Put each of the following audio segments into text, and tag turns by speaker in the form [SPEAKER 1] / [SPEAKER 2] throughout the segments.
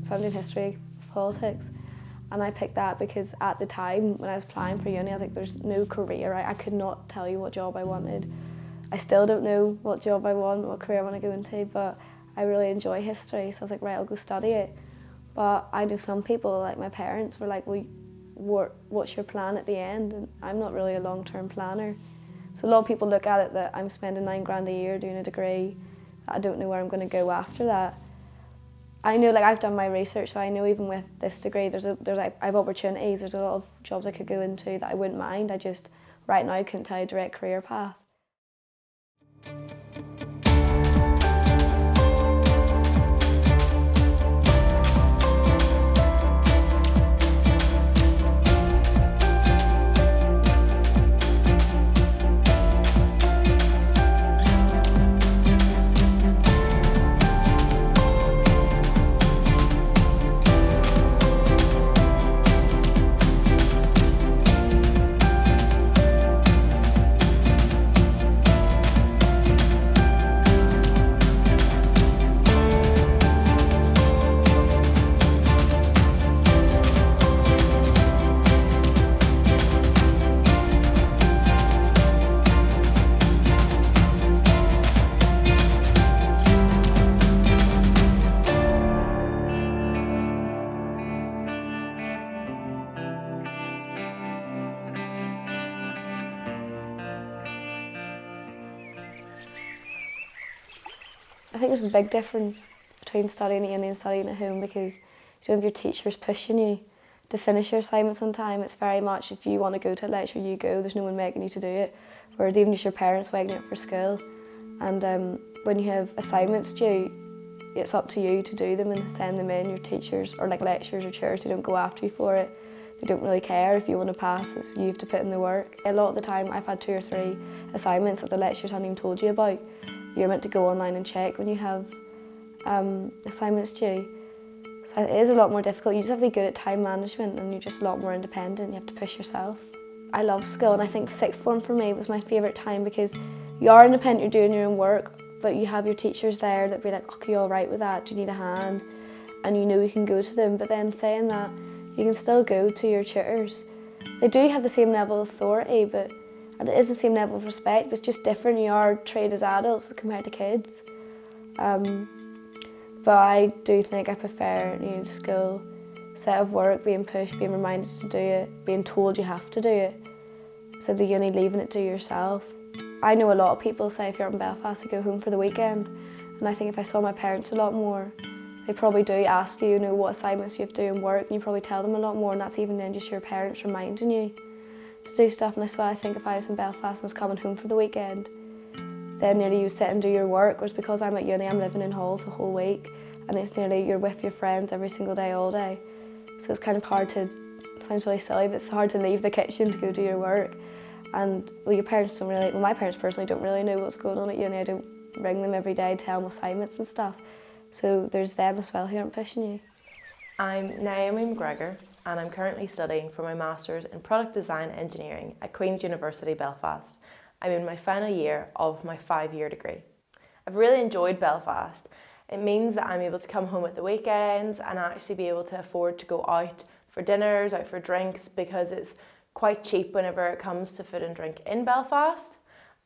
[SPEAKER 1] So I'm doing history, politics, and I picked that because at the time when I was applying for uni, I was like, there's no career. I could not tell you what job I wanted. I still don't know what job I want, what career I want to go into, but I really enjoy history, so I was like, right, I'll go study it. But I know some people, like my parents, were like, well, what's your plan at the end? And I'm not really a long-term planner. So a lot of people look at it that I'm spending £9 a year doing a degree, that I don't know where I'm going to go after that. I know, like, I've done my research, so I know even with this degree, I have opportunities. There's a lot of jobs I could go into that I wouldn't mind. I just, right now, couldn't tell you a direct career path. I think there's a big difference between studying at uni and studying at home, because you don't have your teachers pushing you to finish your assignments on time. It's very much, if you want to go to a lecture, you go. There's no one making you to do it. Whereas even just your parents waking up for school. And when you have assignments due, it's up to you to do them and send them in. Your teachers, or like lecturers or tutors, they don't go after you for it. They don't really care. If you want to pass, it's you have to put in the work. A lot of the time I've had 2 or 3 assignments that the lecturers haven't even told you about. You're meant to go online and check when you have assignments due. So it is a lot more difficult. You just have to be good at time management, and you're just a lot more independent. You have to push yourself. I love school, and I think sixth form for me was my favourite time, because you are independent, you're doing your own work, but you have your teachers there that be like, okay, you all right with that? Do you need a hand? And you know you can go to them. But then saying that, you can still go to your tutors. They do have the same level of authority, and it is the same level of respect, but it's just different. You are treated as adults compared to kids. But I do think I prefer, school set of work, being pushed, being reminded to do it, being told you have to do it, instead of uni leaving it to yourself. I know a lot of people say if you're up in Belfast, they go home for the weekend, and I think if I saw my parents a lot more, they probably do ask you, what assignments you have to do and work, and you probably tell them a lot more, and that's even then just your parents reminding you to do stuff. And that's why I think if I was in Belfast and was coming home for the weekend, then nearly you sit and do your work, whereas because I'm at uni, I'm living in halls the whole week, and it's nearly you're with your friends every single day, all day. So it's kind of hard to, it sounds really silly, but it's hard to leave the kitchen to go do your work. And your parents don't really, my parents personally don't really know what's going on at uni. I don't ring them every day, tell them assignments and stuff. So there's them as well who aren't pushing you.
[SPEAKER 2] I'm McGregor, and I'm currently studying for my Masters in Product Design Engineering at Queen's University Belfast. I'm in my final year of my 5-year degree. I've really enjoyed Belfast. It means that I'm able to come home at the weekends and actually be able to afford to go out for dinners, out for drinks, because it's quite cheap whenever it comes to food and drink in Belfast.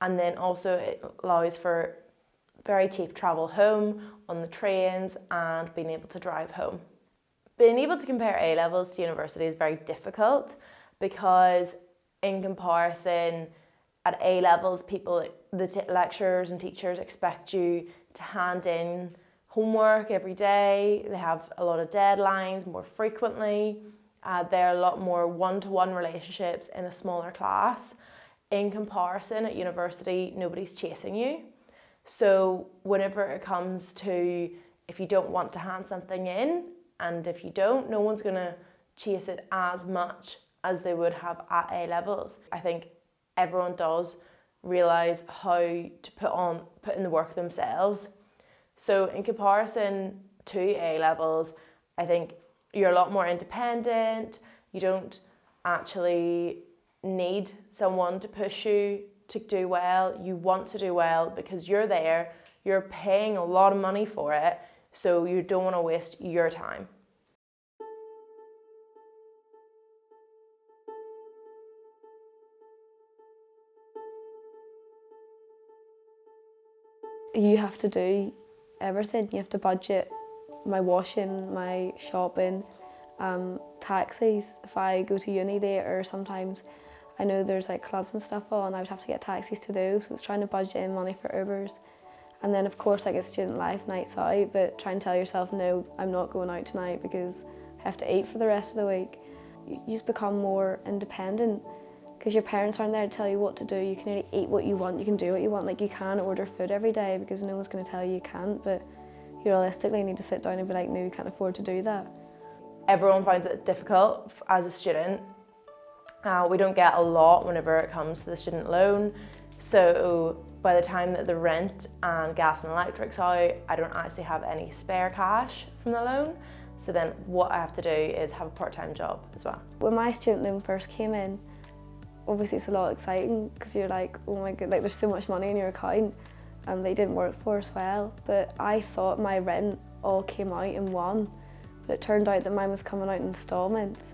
[SPEAKER 2] And then also it allows for very cheap travel home on the trains and being able to drive home. Being able to compare A-levels to university is very difficult, because in comparison, at A-levels, the lecturers and teachers expect you to hand in homework every day. They have a lot of deadlines more frequently. There are a lot more one-to-one relationships in a smaller class. In comparison, at university, nobody's chasing you. So whenever it comes to, if you don't want to hand something in, and if you don't, no one's going to chase it as much as they would have at A-levels. I think everyone does realise how to put in the work themselves. So in comparison to A-levels, I think you're a lot more independent. You don't actually need someone to push you to do well. You want to do well because you're there, you're paying a lot of money for it, so you don't want to waste your time.
[SPEAKER 1] you have to do everything. You have to budget my washing, my shopping, taxis. If I go to uni later, sometimes I know there's like clubs and stuff on, I would have to get taxis to those, so it's trying to budget in money for Ubers. And then of course like it's student life, nights out, but try and tell yourself, no, I'm not going out tonight because I have to eat for the rest of the week. You just become more independent because your parents aren't there to tell you what to do. You can only eat what you want, you can do what you want. Like you can order food every day because no one's going to tell you you can't, but you realistically need to sit down and be like, no, you can't afford to do that.
[SPEAKER 2] Everyone finds it difficult as a student. We don't get a lot whenever it comes to the student loan. So by the time that the rent and gas and electric's out, I don't actually have any spare cash from the loan. So then what I have to do is have a part-time job as well.
[SPEAKER 1] When my student loan first came in, obviously it's a lot exciting because you're like, oh my god, like there's so much money in your account, and they didn't work for as well. But I thought my rent all came out in one, but it turned out that mine was coming out in installments.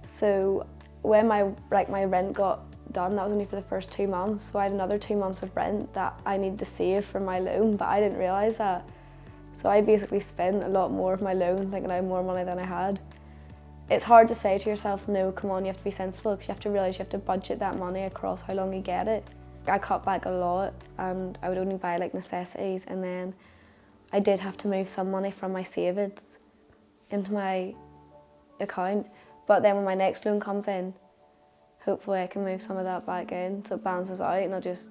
[SPEAKER 1] So when my rent got done, that was only for the first 2 months, so I had another 2 months of rent that I needed to save for my loan, but I didn't realise that. So I basically spent a lot more of my loan thinking I had more money than I had. It's hard to say to yourself, no, come on, you have to be sensible, because you have to realise you have to budget that money across how long you get it. I cut back a lot and I would only buy like necessities, and then I did have to move some money from my savings into my account. But then when my next loan comes in, hopefully I can move some of that back in so it balances out and I'll just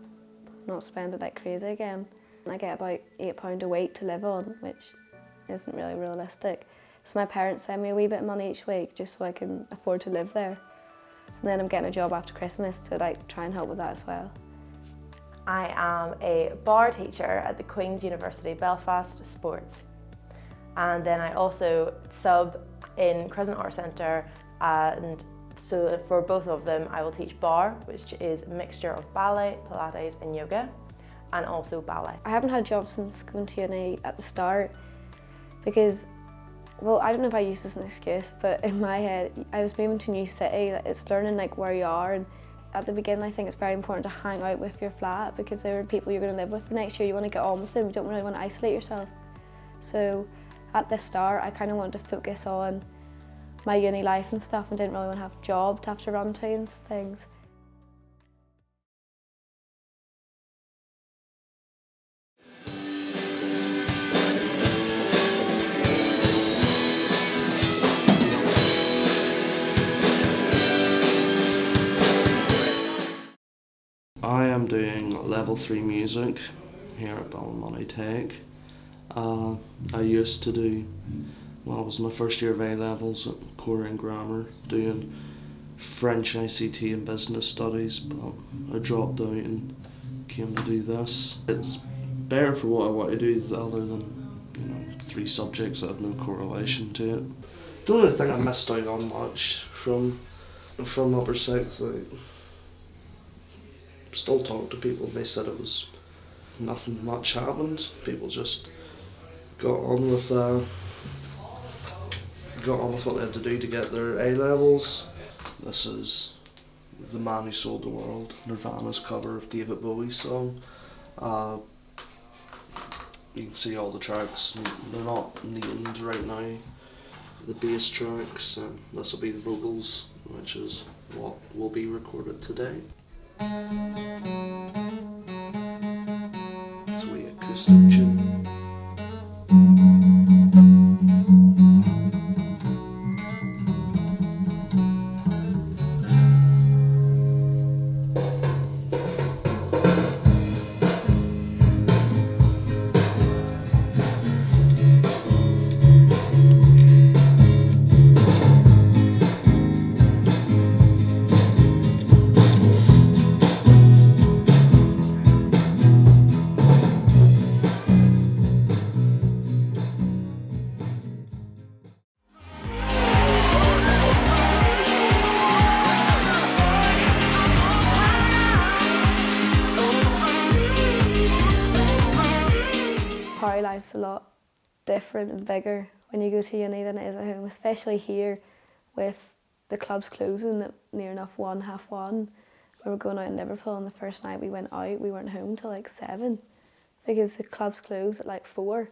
[SPEAKER 1] not spend it like crazy again. And I get about £8 a week to live on, which isn't really realistic. So my parents send me a wee bit of money each week just so I can afford to live there. And then I'm getting a job after Christmas to like try and help with that as well.
[SPEAKER 2] I am a bar teacher at the Queen's University Belfast Sports. And then I also sub in Crescent Art Centre, and so for both of them I will teach bar, which is a mixture of ballet, Pilates and yoga, and also ballet.
[SPEAKER 1] I haven't had a job since going to uni at the start because, well, I don't know if I use this as an excuse, but in my head, I was moving to a new city. It's learning like where you are, and at the beginning I think it's very important to hang out with your flat because there are people you're going to live with for next year. You want to get on with them, you don't really want to isolate yourself. So at the start I kind of wanted to focus on my uni life and stuff and didn't really want to have a job to have to run to and things.
[SPEAKER 3] I am doing level 3 music here at Ballymoney Tech. I used to do, well, it was my first year of A-levels at Korean Grammar, doing French ICT and business studies, but I dropped out and came to do this. It's better for what I want to do other than, 3 subjects that have no correlation to it. Don't really think I missed out on much from upper sixth. Still talk to people and they said it was nothing much happened. People just got on with what they had to do to get their A-levels. This is The Man Who Sold the World, Nirvana's cover of David Bowie's song. You can see all the tracks, they're not named right now. The bass tracks, and this will be the vocals, which is what will be recorded today. It's a wee acoustic tune.
[SPEAKER 1] Party life's a lot different and bigger when you go to uni than it is at home, especially here with the clubs closing at near enough 1:30. We were going out in Liverpool, and the first night we went out we weren't home till like 7. because the clubs close at like 4,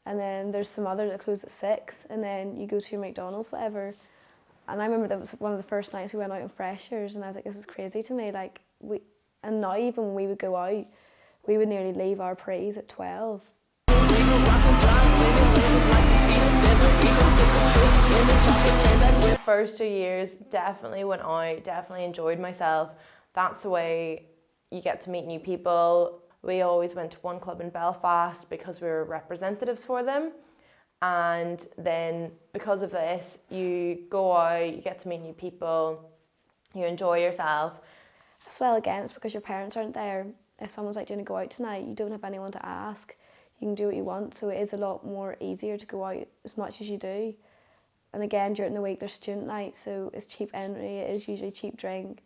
[SPEAKER 1] and then there's some other that close at 6, and then you go to your McDonald's, whatever. And I remember that was one of the first nights we went out in Freshers, and I was like, this is crazy to me. Like and now even when we would go out, we would nearly leave our prees at 12.
[SPEAKER 2] The first 2 years definitely went out, definitely enjoyed myself. That's the way you get to meet new people. We always went to one club in Belfast because we were representatives for them. And then because of this, you go out, you get to meet new people, you enjoy yourself.
[SPEAKER 1] As well, again, it's because your parents aren't there. If someone's like, do you want to go out tonight? You don't have anyone to ask. You can do what you want, so it is a lot more easier to go out as much as you do. And again, during the week there's student night, so it's cheap entry, it is usually cheap drink,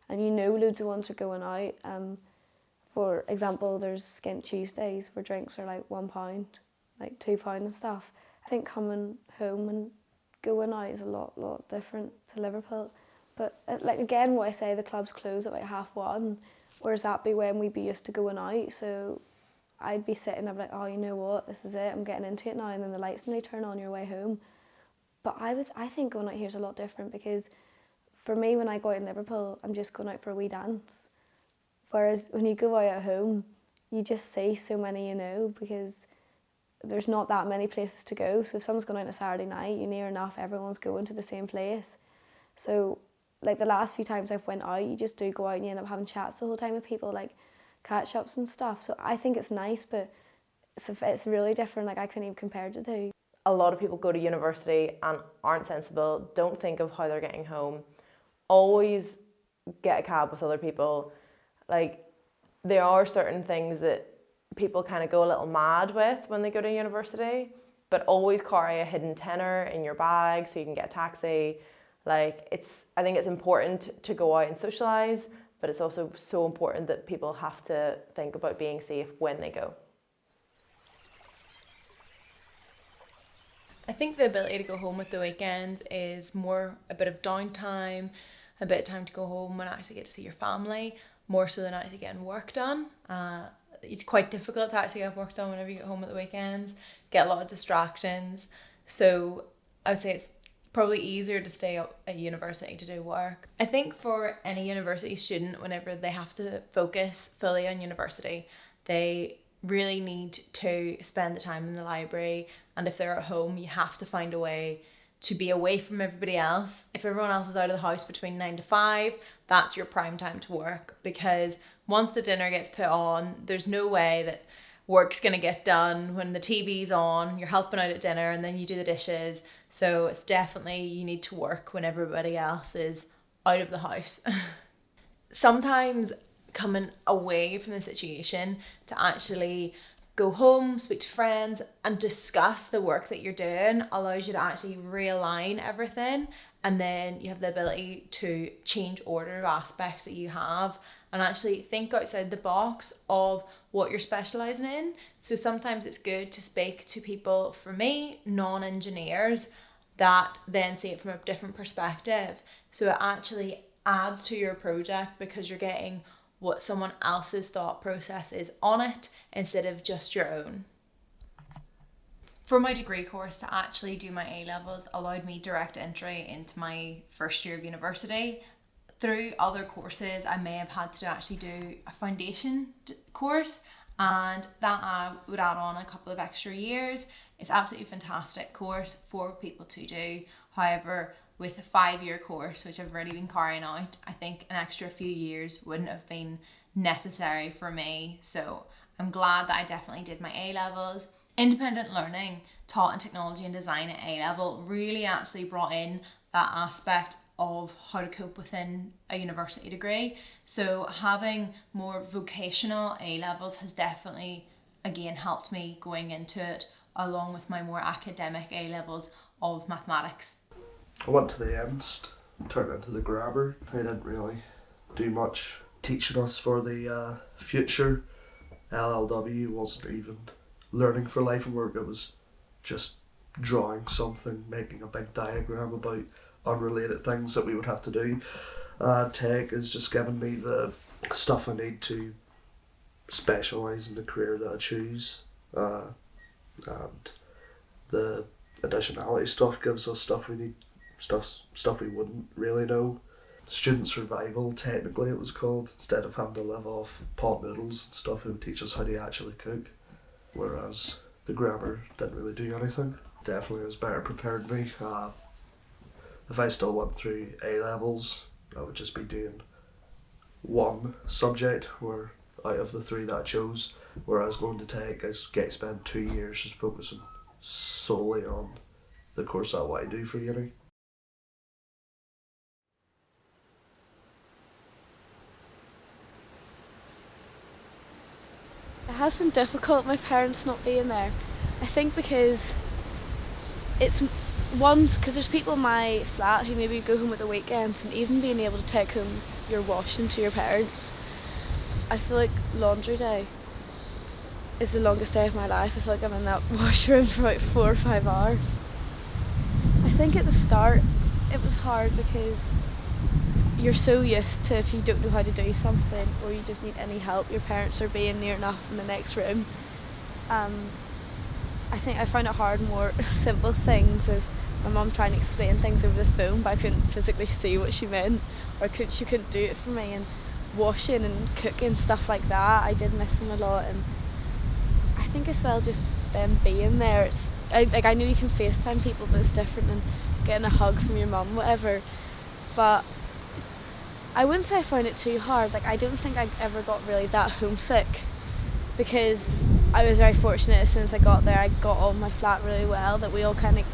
[SPEAKER 1] and you know loads of ones are going out. For example, there's Skint Tuesdays where drinks are like £1, like £2 and stuff. I think coming home and going out is a lot different to Liverpool. But like again, what I say, the clubs close at like 1:30, whereas that be when we'd be used to going out. So I'd be sitting, I'd be like, oh, you know what, this is it, I'm getting into it now, and then the lights may turn on your way home. But I think going out here is a lot different, because for me, when I go out in Liverpool, I'm just going out for a wee dance. Whereas when you go out at home, you just see so many you know, because there's not that many places to go. So if someone's going out on a Saturday night, you near enough everyone's going to the same place. So like the last few times I've went out, you just do go out and you end up having chats the whole time with people, like catch-ups and stuff. So I think it's nice, but it's really different. Like I couldn't even compare the two.
[SPEAKER 2] A lot of people go to university and aren't sensible, don't think of how they're getting home, always get a cab with other people. Like there are certain things that people kind of go a little mad with when they go to university, but always carry a hidden tenner in your bag so you can get a taxi. Like I think it's important to go out and socialise, but it's also so important that people have to think about being safe when they go.
[SPEAKER 4] I think the ability to go home at the weekends is more a bit of downtime, a bit of time to go home and actually get to see your family, more so than actually getting work done. It's quite difficult to actually get work done whenever you get home at the weekends, get a lot of distractions. So I would say it's probably easier to stay up at university to do work. I think for any university student, whenever they have to focus fully on university, they really need to spend the time in the library, and if they're at home, you have to find a way to be away from everybody else. If everyone else is out of the house between 9 to 5, that's your prime time to work, because once the dinner gets put on, there's no way that work's gonna get done when the TV's on, you're helping out at dinner and then you do the dishes. So it's definitely, you need to work when everybody else is out of the house. Sometimes coming away from the situation to actually go home, speak to friends and discuss the work that you're doing allows you to actually realign everything, and then you have the ability to change order of aspects that you have and actually think outside the box of what you're specialising in. So sometimes it's good to speak to people, for me, non-engineers, that then see it from a different perspective. So it actually adds to your project because you're getting what someone else's thought process is on it instead of just your own. For my degree course, to actually do my A-levels allowed me direct entry into my first year of university. Through other courses, I may have had to actually do a foundation course, and that would add on a couple of extra years. It's absolutely fantastic course for people to do. However, with a 5-year course, which I've already been carrying out, I think an extra few years wouldn't have been necessary for me. So I'm glad that I definitely did my A-levels. Independent learning taught in technology and design at A-level really actually brought in that aspect of how to cope within a university degree. So having more vocational A-levels has definitely, again, helped me going into it, along with my more academic A-levels of mathematics.
[SPEAKER 3] I went to the Enst, turned into the grammar. They didn't really do much teaching us for the future. LLW wasn't even learning for life and work, it was just drawing something, making a big diagram about unrelated things that we would have to do. Tech is just giving me the stuff I need to specialise in the career that I choose, and the additionality stuff gives us stuff we need, stuff we wouldn't really know. Student survival, technically it was called, instead of having to live off pot noodles and stuff. It would teach us how to actually cook, whereas the grammar didn't really do anything. Definitely was better prepared me. If I still went through A levels, I would just be doing one subject where out of the three that I chose, where I was going to take is spend 2 years just focusing solely on the course that I want to do for uni.
[SPEAKER 1] It has been difficult, my parents not being there. I think because because there's people in my flat who maybe go home at the weekends, and even being able to take home your washing to your parents. I feel like laundry day is the longest day of my life. I feel like I'm in that washroom for about 4 or 5 hours. I think at the start it was hard because you're so used to, if you don't know how to do something or you just need any help, your parents are being near enough in the next room. I think I found it hard more simple things of my mum trying to explain things over the phone, but I couldn't physically see what she meant, or she couldn't do it for me. And washing and cooking, stuff like that, I did miss them a lot. And I think as well, just them being there, I know you can FaceTime people, but it's different than getting a hug from your mum, whatever. But I wouldn't say I found it too hard. Like, I don't think I ever got really that homesick, because I was very fortunate. As soon as I got there, I got on my flat really well, that we all kind of,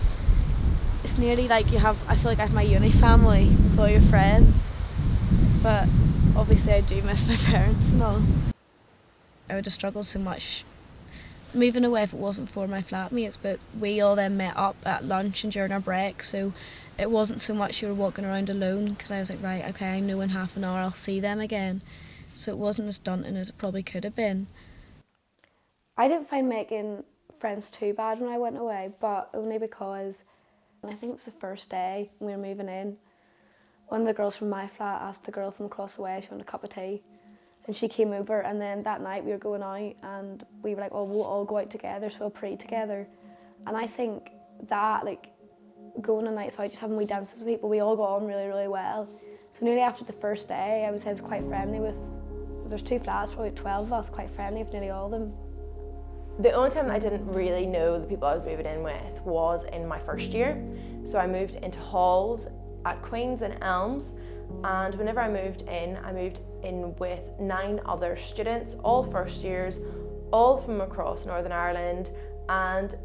[SPEAKER 1] it's nearly like I feel like I have my uni family with all your friends. But obviously I do miss my parents and all. I would have struggled so much moving away if it wasn't for my flatmates, but we all then met up at lunch and during our break, so it wasn't so much you were walking around alone, because I was like, right, okay, I know in half an hour I'll see them again. So it wasn't as daunting as it probably could have been. I didn't find making friends too bad when I went away, but only because I think it was the first day we were moving in. One of the girls from my flat asked the girl from across the way if she wanted a cup of tea, and she came over, and then that night we were going out and we were like, oh, we'll all go out together, so we'll pray together. And I think that, like, going on nights out, just having wee dances with people, we all got on really, really well. So nearly after the first day, I was quite friendly with, there's 2 flats, probably 12 of us, quite friendly with nearly all of them.
[SPEAKER 2] The only time that I didn't really know the people I was moving in with was in my first year. So I moved into halls at Queen's and Elms, and whenever I moved in with 9 other students, all first years, all from across Northern Ireland, and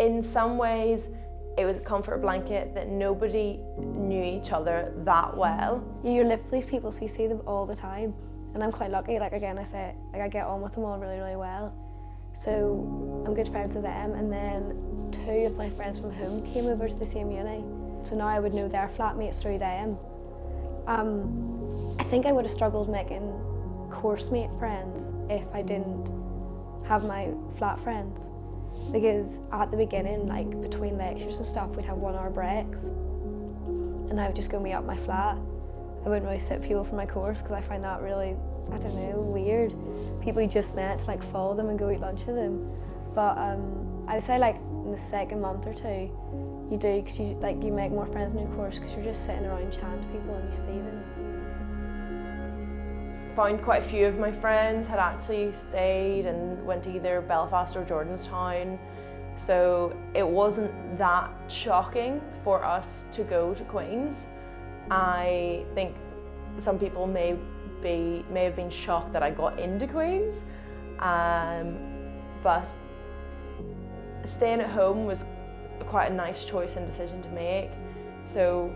[SPEAKER 2] in some ways it was a comfort blanket that nobody knew each other that well.
[SPEAKER 1] You live with these people, so you see them all the time, and I'm quite lucky. Like, again, I say, like, I get on with them all really, really well. So I'm good friends with them, and then 2 of my friends from home came over to the same uni. So now I would know their flatmates through them. I think I would have struggled making course mate friends if I didn't have my flat friends, because at the beginning, like between lectures and stuff, we'd have 1 hour breaks, and I would just go meet up my flat. I wouldn't really sit with people from my course, because I find that really, I don't know, weird. People you just met to like follow them and go eat lunch with them. But I would say, like, in the second month or 2, you do, because you make more friends in your course, because you're just sitting around chatting to people and you see them.
[SPEAKER 2] Found quite a few of my friends had actually stayed and went to either Belfast or Jordanstown, so it wasn't that shocking for us to go to Queen's. I think some people may have been shocked that I got into Queen's, but staying at home was quite a nice choice and decision to make. So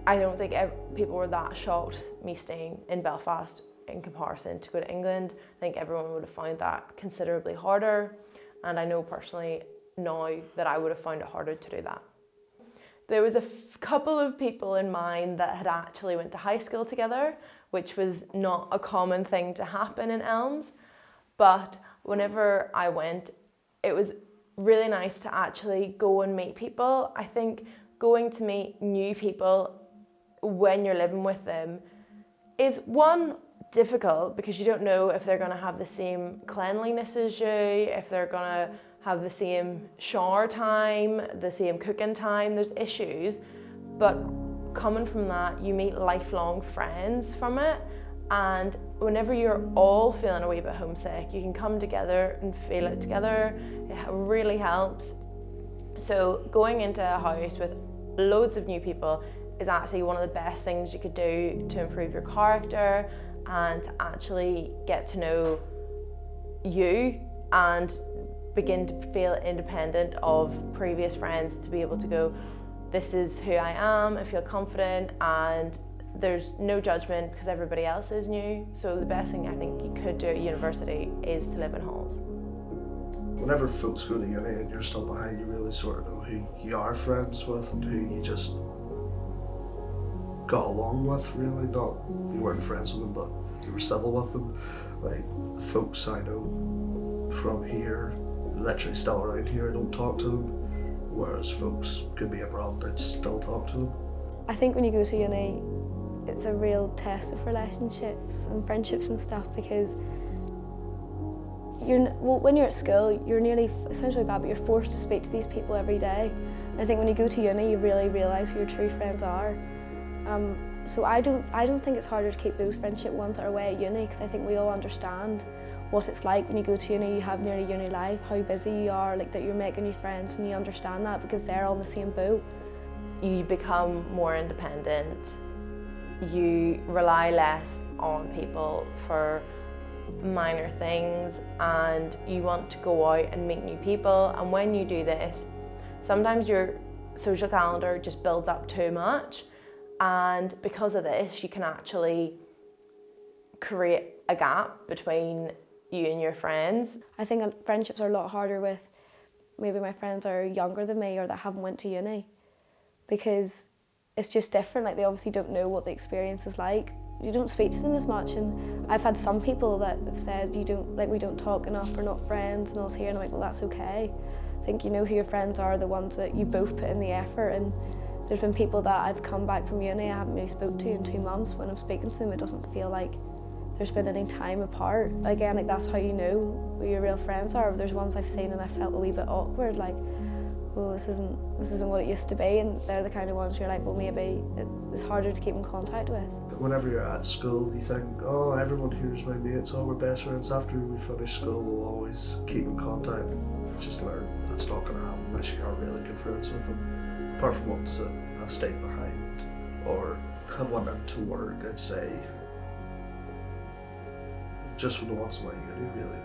[SPEAKER 2] I don't think people were that shocked me staying in Belfast in comparison to go to England. I think everyone would have found that considerably harder, and I know personally now that I would have found it harder to do that. There was a couple of people in mine that had actually went to high school together, which was not a common thing to happen in Elms, but whenever I went, it was really nice to actually go and meet people. I think going to meet new people when you're living with them is, one, difficult because you don't know if they're going to have the same cleanliness as you, if they're going to have the same shower time, the same cooking time. There's issues, but coming from that, you meet lifelong friends from it. And whenever you're all feeling a wee bit homesick, you can come together and feel it together. It really helps. So going into a house with loads of new people is actually one of the best things you could do to improve your character and to actually get to know you and begin to feel independent of previous friends, to be able to go, this is who I am, I feel confident, and there's no judgment because everybody else is new. So the best thing I think you could do at university is to live in halls.
[SPEAKER 5] Whenever folks go to uni and you're still behind, you really sort of know who you are friends with and who you just got along with, really. Not, you weren't friends with them, but you were civil with them. Like, folks I know from here, literally still around here, I don't talk to them, whereas folks could be abroad, I'd still talk to them.
[SPEAKER 1] I think when you go to uni, it's a real test of relationships and friendships and stuff, because when you're at school, you're nearly, it sounds really bad, but you're forced to speak to these people every day. And I think when you go to uni, you really realise who your true friends are. So I don't think it's harder to keep those friendship ones that are away at uni, because I think we all understand what it's like when you go to uni, you have nearly uni life, how busy you are, like that you're making new friends, and you understand that because they're all in the same boat.
[SPEAKER 2] You become more independent, you rely less on people for minor things, and you want to go out and meet new people. And when you do this, sometimes your social calendar just builds up too much, and because of this you can actually create a gap between you and your friends.
[SPEAKER 1] I think friendships are a lot harder with maybe my friends are younger than me or that haven't went to uni, because it's just different. Like, they obviously don't know what the experience is like. You don't speak to them as much, and I've had some people that have said we don't talk enough, we're not friends and all here, and I'm like, well, that's okay. I think you know who your friends are, the ones that you both put in the effort. And there's been people that I've come back from uni I haven't really spoke to in 2 months. When I'm speaking to them, it doesn't feel like there's been any time apart. Again, like, that's how you know who your real friends are. There's ones I've seen and I felt a wee bit awkward, like, well, this isn't what it used to be, and they're the kind of ones you're like, well, maybe it's harder to keep in contact with.
[SPEAKER 5] Whenever you're at school, you think, oh, everyone here's my mates, all we're best friends. After we finish school, we'll always keep in contact. Just learn that's not going to happen unless you are really good friends with them. Apart from ones that have stayed behind or have went into work, I'd say just from the ones in my uni, really.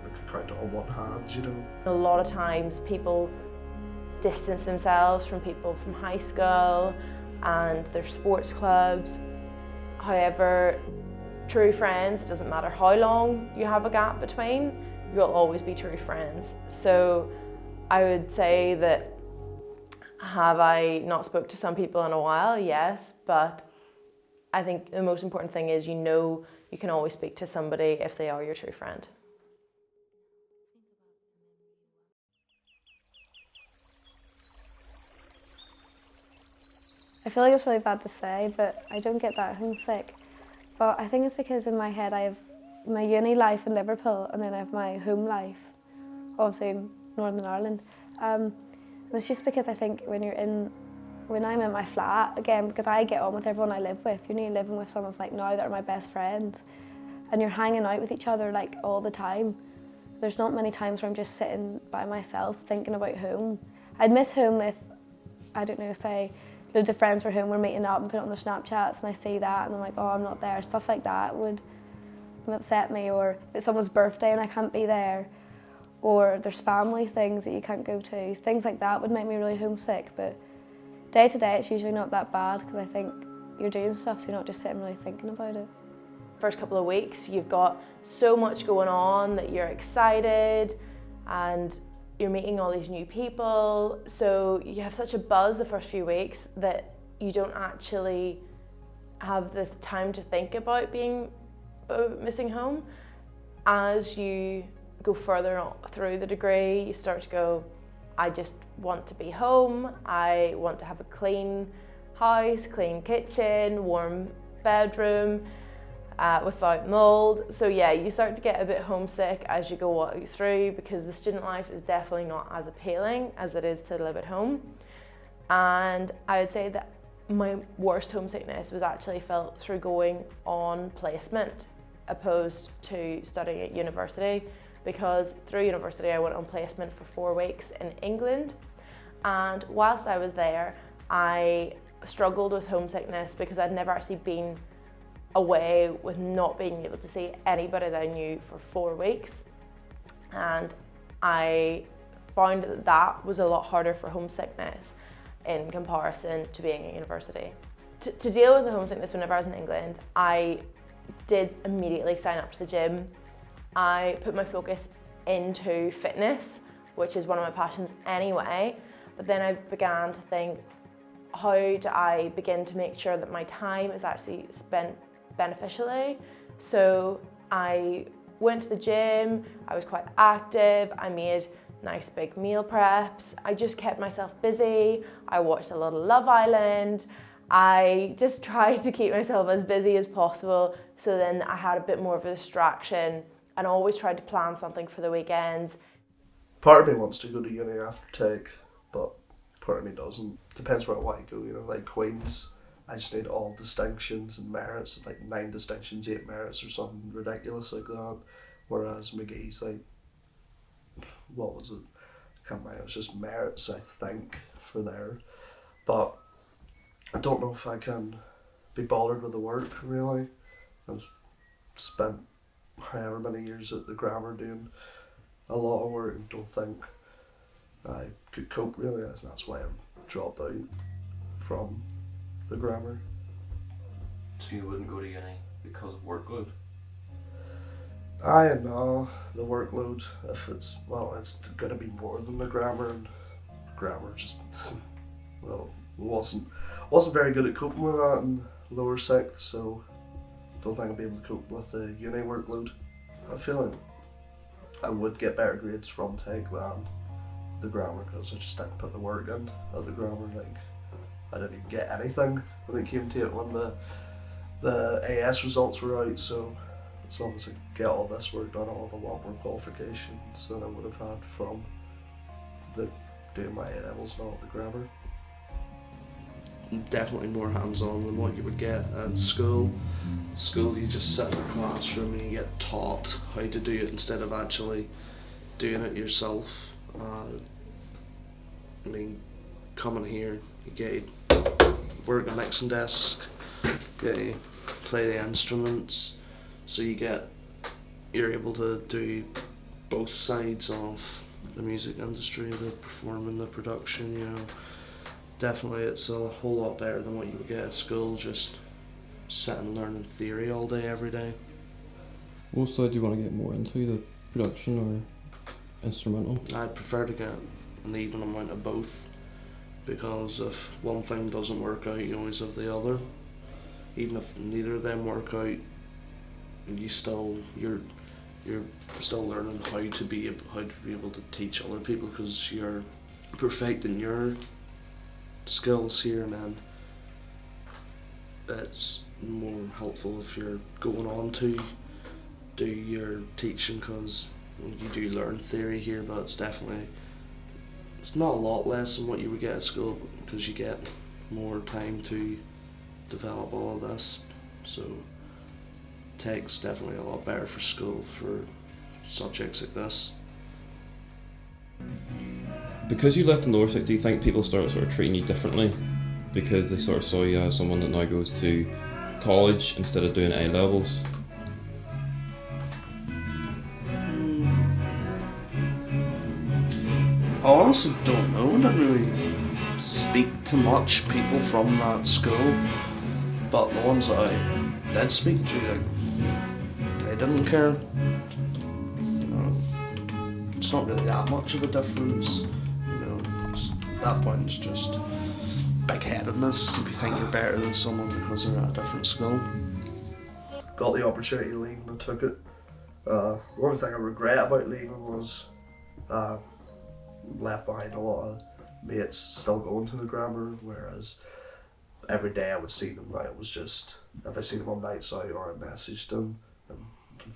[SPEAKER 5] I could count it on one hand, you know.
[SPEAKER 2] A lot of times people distance themselves from people from high school and their sports clubs. However, true friends, it doesn't matter how long you have a gap between, you'll always be true friends. So I would say that, have I not spoke to some people in a while? Yes, but I think the most important thing is, you know, you can always speak to somebody if they are your true friend.
[SPEAKER 1] I feel like it's really bad to say, but I don't get that homesick. But I think it's because in my head I have my uni life in Liverpool, and then I have my home life, obviously in Northern Ireland. And it's just because I think when I'm in my flat, again, because I get on with everyone I live with, you're nearly living with someone like now that are my best friends, and you're hanging out with each other like all the time. There's not many times where I'm just sitting by myself thinking about home. I'd miss home if, I don't know, say loads of friends were home, we're meeting up and put it on their Snapchats, and I see that and I'm like, oh, I'm not there. Stuff like that would upset me, or if it's someone's birthday and I can't be there, or there's family things that you can't go to. Things like that would make me really homesick, but day to day it's usually not that bad, because I think you're doing stuff so you're not just sitting really thinking about it.
[SPEAKER 2] First couple of weeks you've got so much going on that you're excited and you're meeting all these new people, so you have such a buzz the first few weeks that you don't actually have the time to think about missing home. As you go further through the degree, you start to go, I just want to be home, I want to have a clean house, clean kitchen, warm bedroom, without mould. So yeah, you start to get a bit homesick as you go through, because the student life is definitely not as appealing as it is to live at home. And I would say that my worst homesickness was actually felt through going on placement opposed to studying at university, because through university I went on placement for 4 weeks in England, and whilst I was there I struggled with homesickness because I'd never actually been away with not being able to see anybody that I knew for 4 weeks, and I found that that was a lot harder for homesickness in comparison to being at university. To deal with the homesickness whenever I was in England, I did immediately sign up to the gym. I put my focus into fitness, which is one of my passions anyway, but then I began to think, how do I begin to make sure that my time is actually spent beneficially? So I went to the gym, I was quite active, I made nice big meal preps, I just kept myself busy, I watched a lot of Love Island, I just tried to keep myself as busy as possible, so then I had a bit more of a distraction, and always tried to plan something for the weekends.
[SPEAKER 5] Part of me wants to go to uni after tech, but part of me doesn't. Depends where I want to go, you know, like Queen's, I just need all distinctions and merits, like 9 distinctions, 8 merits or something ridiculous like that. Whereas McGay's like, what was it? I can't remember, it was just merits, I think, for there. But I don't know if I can be bothered with the work, really. I've spent however many years at the grammar doing a lot of work and don't think I could cope, really. That's why I dropped out from the grammar.
[SPEAKER 6] So you wouldn't go to uni because of workload?
[SPEAKER 5] I know the workload, if it's, well, it's going to be more than the grammar, and grammar just, well, wasn't very good at coping with that in lower sixth, so don't think I'll be able to cope with the uni workload. I feel like I would get better grades from tech than the grammar, because I just didn't put the work in at the grammar. Like, I didn't even get anything when it came to it when the AS results were out, so as long as I get all this work done, I'll have a lot more qualifications than I would have had from doing my A levels now at the grammar.
[SPEAKER 3] Definitely more hands-on than what you would get at school. School, you just sit in a classroom and you get taught how to do it instead of actually doing it yourself. I mean, coming here, you get work a mixing desk, you play the instruments, so you're able to do both sides of the music industry, the performing, the production, you know. Definitely it's a whole lot better than what you would get at school, just sitting learning theory all day, every day.
[SPEAKER 7] What side do you want to get more into, the production or instrumental?
[SPEAKER 3] I'd prefer to get an even amount of both, because if one thing doesn't work out, you always have the other. Even if neither of them work out, you're still learning how to be able to teach other people, because you're perfecting your skills here, and then it's more helpful if you're going on to do your teaching, because you do learn theory here, but it's not a lot less than what you would get at school, because you get more time to develop all of this. So tech's definitely a lot better for school for subjects like this.
[SPEAKER 7] Because you left the lower sixth, do you think people started sort of treating you differently because they sort of saw you as someone that now goes to college instead of doing A levels?
[SPEAKER 3] I honestly don't know. I didn't really speak to much people from that school, but the ones that I did speak to, they didn't care. You know, it's not really that much of a difference. You know, at that point it's just big-headedness. If you think you're better than someone because they're at a different school.
[SPEAKER 5] Got the opportunity to leave and I took it. The only thing I regret about leaving was left behind a lot of mates still going to the grammar, whereas every day I would see them. Like, it was just, if I see them on nights out or I messaged them, and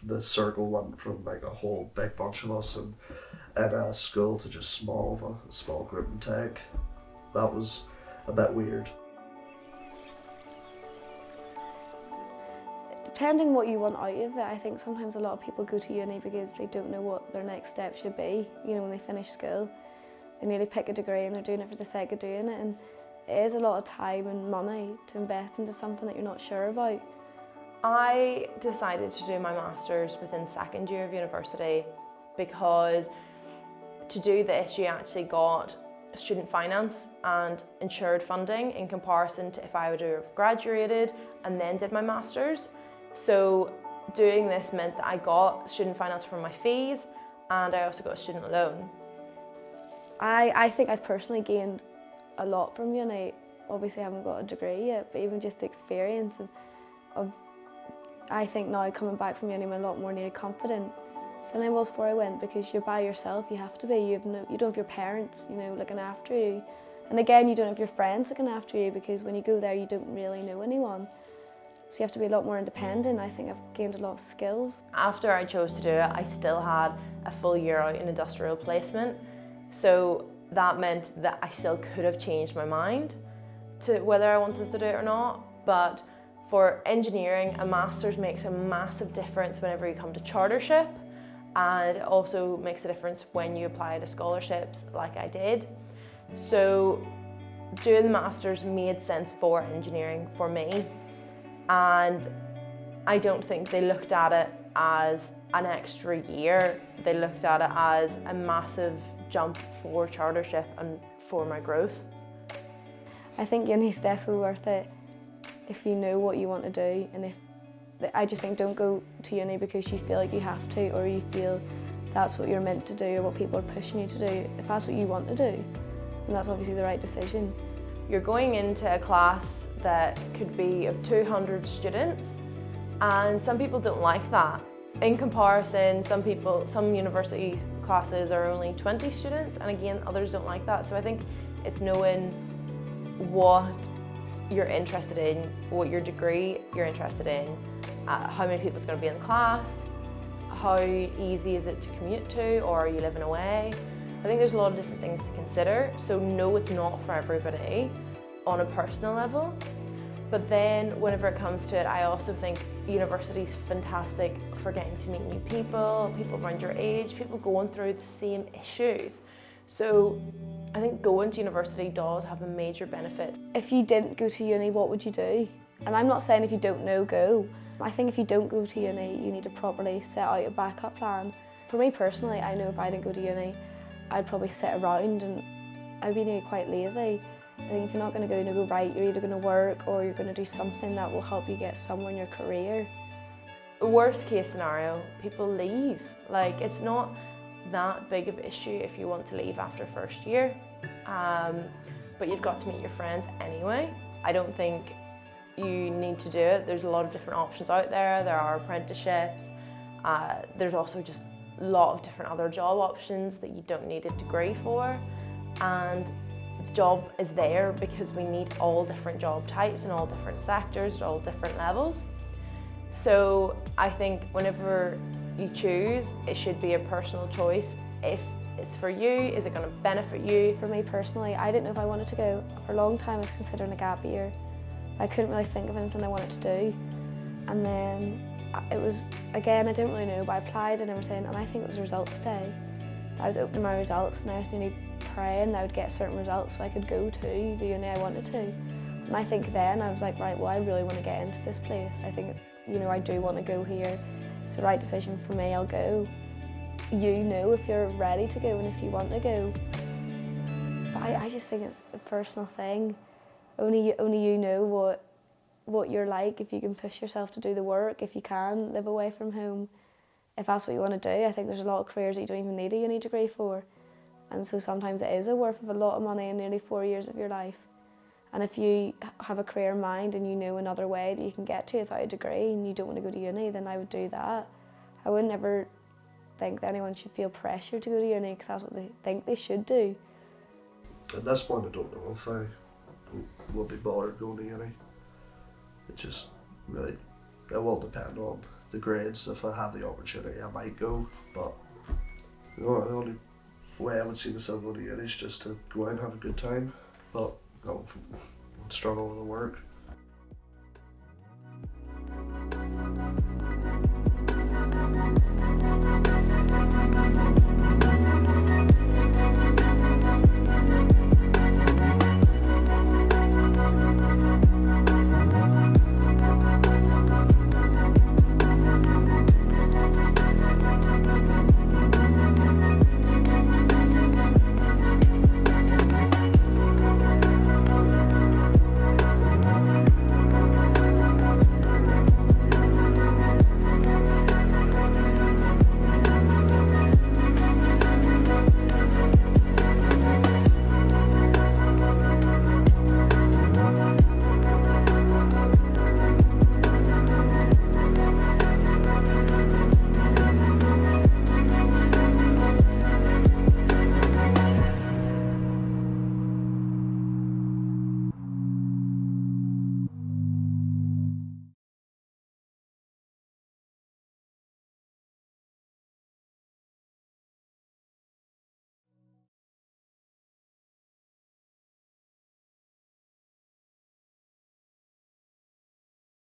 [SPEAKER 5] the circle went from like a whole big bunch of us and at a school to just a small group in tech. That was a bit weird.
[SPEAKER 1] Depending what you want out of it, I think sometimes a lot of people go to uni because they don't know what their next step should be. You know, when they finish school, they nearly pick a degree and they're doing it for the sake of doing it, and it is a lot of time and money to invest into something that you're not sure about.
[SPEAKER 2] I decided to do my Masters within second year of university because to do this you actually got student finance and insured funding in comparison to if I would have graduated and then did my Masters. So doing this meant that I got student finance for my fees and I also got a student loan.
[SPEAKER 1] I think I've personally gained a lot from uni. Obviously I haven't got a degree yet, but even just the experience of I think now coming back from uni I'm a lot more nearly confident than I was before I went, because you're by yourself, you have to be. You don't have your parents, you know, looking after you. And again, you don't have your friends looking after you, because when you go there you don't really know anyone. So you have to be a lot more independent. I think I've gained a lot of skills.
[SPEAKER 2] After I chose to do it, I still had a full year out in industrial placement. So that meant that I still could have changed my mind to whether I wanted to do it or not. But for engineering, a Masters makes a massive difference whenever you come to chartership, and it also makes a difference when you apply to scholarships like I did. So doing the Masters made sense for engineering for me, and I don't think they looked at it as an extra year. They looked at it as a massive jump for chartership and for my growth.
[SPEAKER 1] I think uni's definitely worth it if you know what you want to do, and I just think don't go to uni because you feel like you have to, or you feel that's what you're meant to do or what people are pushing you to do. If that's what you want to do, then that's obviously the right decision.
[SPEAKER 2] You're going into a class that could be of 200 students, and some people don't like that. In comparison, some university classes are only 20 students, and again, others don't like that. So I think it's knowing what you're interested in, what your degree you're interested in, how many people is going to be in the class, how easy is it to commute to, or are you living away? I think there's a lot of different things to consider. So no, it's not for everybody on a personal level. But then whenever it comes to it, I also think university's fantastic for getting to meet new people around your age, people going through the same issues. So I think going to university does have a major benefit.
[SPEAKER 1] If you didn't go to uni, what would you do? And I'm not saying if you don't know, go. I think if you don't go to uni, you need to properly set out a backup plan. For me personally, I know if I didn't go to uni, I'd probably sit around and I'd be nearly quite lazy. I think if you're not going to go right, you're either going to work or you're going to do something that will help you get somewhere in your career.
[SPEAKER 2] Worst case scenario, people leave. Like, it's not that big of an issue if you want to leave after first year, but you've got to meet your friends anyway. I don't think you need to do it. There's a lot of different options out there. There are apprenticeships. There's also just a lot of different other job options that you don't need a degree for, and the job is there because we need all different job types in all different sectors at all different levels. So I think whenever you choose, it should be a personal choice. If it's for you, is it going to benefit you?
[SPEAKER 1] For me personally, I didn't know if I wanted to go. For a long time I was considering a gap year. I couldn't really think of anything I wanted to do. And then it was, again, I didn't really know, but I applied and everything, and I think it was results day. I was opening my results and I was nearly praying that I would get certain results so I could go to the uni I wanted to. And I think then I was like, right, well, I really want to get into this place. I think, you know, I do want to go here. It's the right decision for me, I'll go. You know if you're ready to go and if you want to go. But I just think it's a personal thing. Only you know what you're like, if you can push yourself to do the work, if you can live away from home. If that's what you want to do, I think there's a lot of careers that you don't even need a uni degree for. And so sometimes it is a worth of a lot of money in nearly 4 years of your life. And if you have a career in mind and you know another way that you can get to without a degree and you don't want to go to uni, then I would do that. I would never think that anyone should feel pressure to go to uni because that's what they think they should do.
[SPEAKER 5] At this point I don't know if I won't be bothered going to uni. It just really, it will depend on the grades. If I have the opportunity, I might go, but the only way I would see myself going to uni is just to go out and have a good time, but I won't struggle with the work.